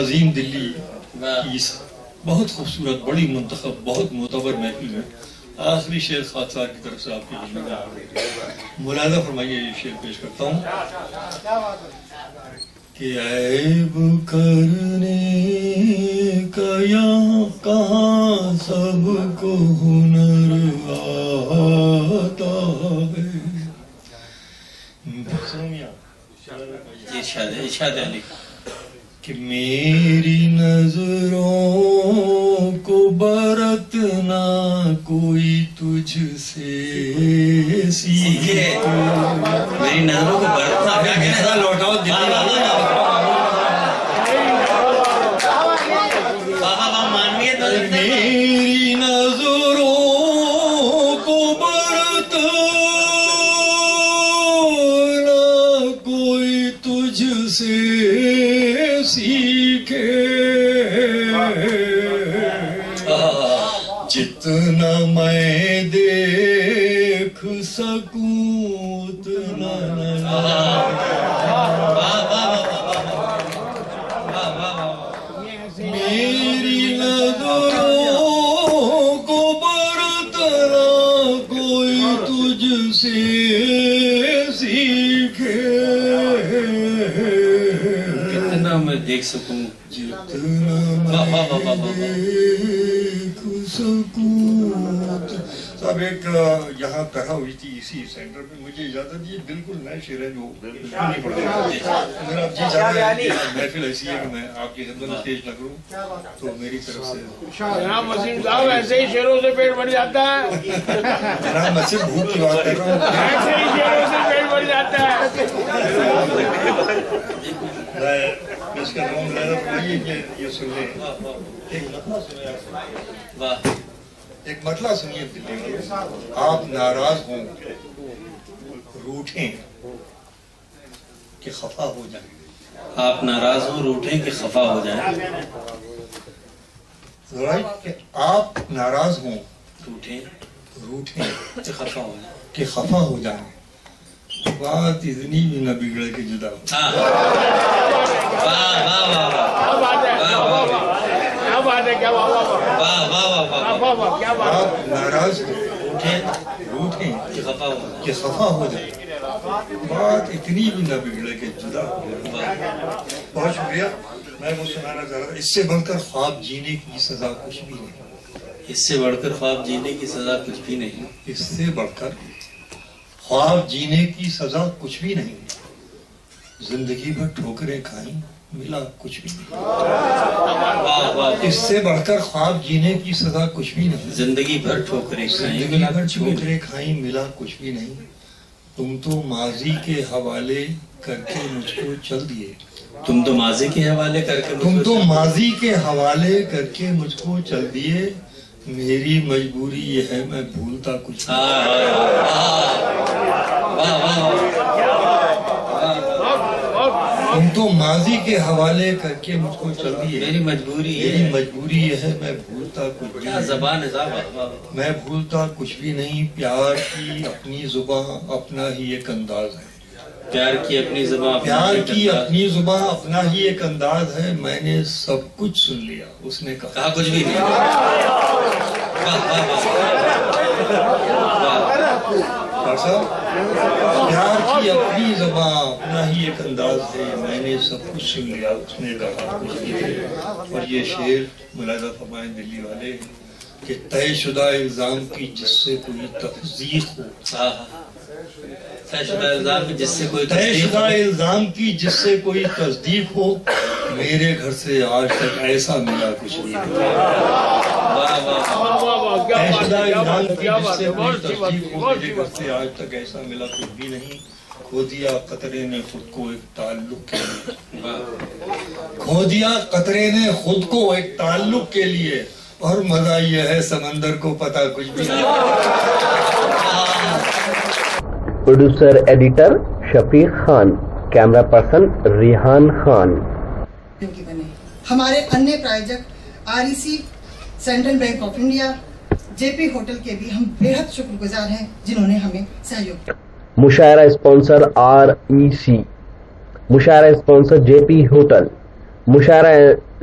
عظیم دلی کی اس بہت خوبصورت بڑی منتخب بہت معتبر محفل میں آخری شعر خاکسار کی طرف سے آپ کی خدمت میں ملاحظہ فرمائیے یہ شعر پیش کرتا ہوں کہ عیب کرنے کا یہاں کہاں سب کو ہنر آتا ہے. ارشاد علی کہ میری نظروں کو برتنا کوئی تجھ سے سیکھے. میری نظروں کو برتنا کیا کہنا لوٹاؤ دلی میری نظروں کو برتنا کوئی تجھ سے سیکھے. جتنا میں دیکھ سکوں اتنا میری نظروں کو برتنا کوئی تجھ سے سیکھے. جتنا میں دیکھ سکوں جتنا میں دیکھ سکوں. صاحب ایک یہاں طرح ہوئی تھی اسی سینٹر میں, مجھے اجازت یہ بالکل نئے شعر ہے جو بالکل نہیں پڑھتے. میرا جی چاہتا ہے کہ محفل ایسی ہے کہ میں آپ کی خدمت میں پیش نہ کروں, تو میری طرف سے جناب وسیم صاحب ایسے ہی شعروں سے پیٹ بھر جاتا ہے. جناب میں صرف بھوک کی بات کر رہا ہوں. ایسے ہی شعروں سے پیٹ بھر جاتا ہے. میں پیش کر رہا ہوں, فرمائیے کہ یہ سن لیں. ایک مطلع سنیں, ایک مطلع سنیے دلی والوں. آپ ناراض ہوں, روٹھیں کہ خفا ہو جائیں. آپ ناراض ہوں روٹھیں کہ خفا ہو جائیں. کہ آپ ناراض ہوں روٹھیں روٹھیں کہ خفا ہو جائیں. کہ خفا ہو جائیں. بات اتنی بھی نہ بگڑے کہ جدا ہو. آپ ناراض ہوں روٹھیں کہ خفا ہو جائیں. بات اتنی بھی نہ بگڑے کہ جدا ہو. بہت شکریہ. میں وہ سنانا چاہ رہا تھا, اس سے بڑھ کر خواب جینے کی سزا کچھ بھی نہیں. اس سے بڑھ کر خواب جینے کی سزا کچھ بھی نہیں. اس سے بڑھ کر خواب جینے کی سزا کچھ بھی نہیں. زندگی بھر ٹھوکریں کھائیں ملا کچھ بھی نہیں. اس سے بڑھ کر خواب جینے کی سزا کچھ بھی نہیں. زندگی بھر ٹھوکریں زندگی بھر ٹھوکریں کھائیں ملا کچھ بھی نہیں. تم تو ماضی کے حوالے کر کے مجھ کو چل دیے. تم تو ماضی کے حوالے کر کے تم تو ماضی کے حوالے کر کے مجھ کو چل دیے. میری مجبوری یہ ہے میں بھولتا کچھ تم تو ماضی کے حوالے کر کے مجھ کو چل دیے. میری مجبوری یہ ہے میں بھولتا کچھ کیا زبان ہے صاحب. میں بھولتا کچھ بھی نہیں. پیار کی اپنی زبان اپنا ہی ایک انداز ہے. پیار کی اپنی زبان پیار کی اپنی زبان اپنا ہی ایک انداز ہے. میں نے سب کچھ سن لیا. اس نے کہا کچھ بھی نہیں. پیار کی اپنی زبان اپنا ہی ایک انداز ہے. میں نے سب کچھ سن لیا. اس نے کہا کچھ بھی نہیں. اور یہ شعر ملاحظہ فرمائیں دلی والے کہ طے شدہ الزام کی جس سے کوئی تصدیق ہو. طے شدہ الزام کی جس سے کوئی تصدیق ہو. میرے گھر سے آج تک ایسا ملا کچھ بھی نہیں. طے شدہ الزام کی جس سے کوئی تصدیق ہو. میرے گھر سے آج تک ایسا ملا کچھ بھی نہیں. کھو دیا قطرے نے خود کو ایک تعلق کے لیے. کھو دیا قطرے نے خود کو ایک تعلق کے لیے. اور مزہ یہ ہے سمندر کو پتا کچھ بھی نہیں. پروڈیوسر ایڈیٹر شفیق خان, کیمرہ پرسن ریحان خان. ہمارے انیہ پراجک REC, central bank of India, JP hotel کے بھی ہم بےحد شکر گزار ہیں جنہوں نے ہمیں سہیوگ کیا. مشاعرہ اسپانسر REC, مشاعرہ اسپانسر JP ہوٹل, مشاعرہ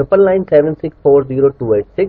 9997640286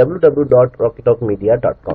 www.rockytalkmedia.com।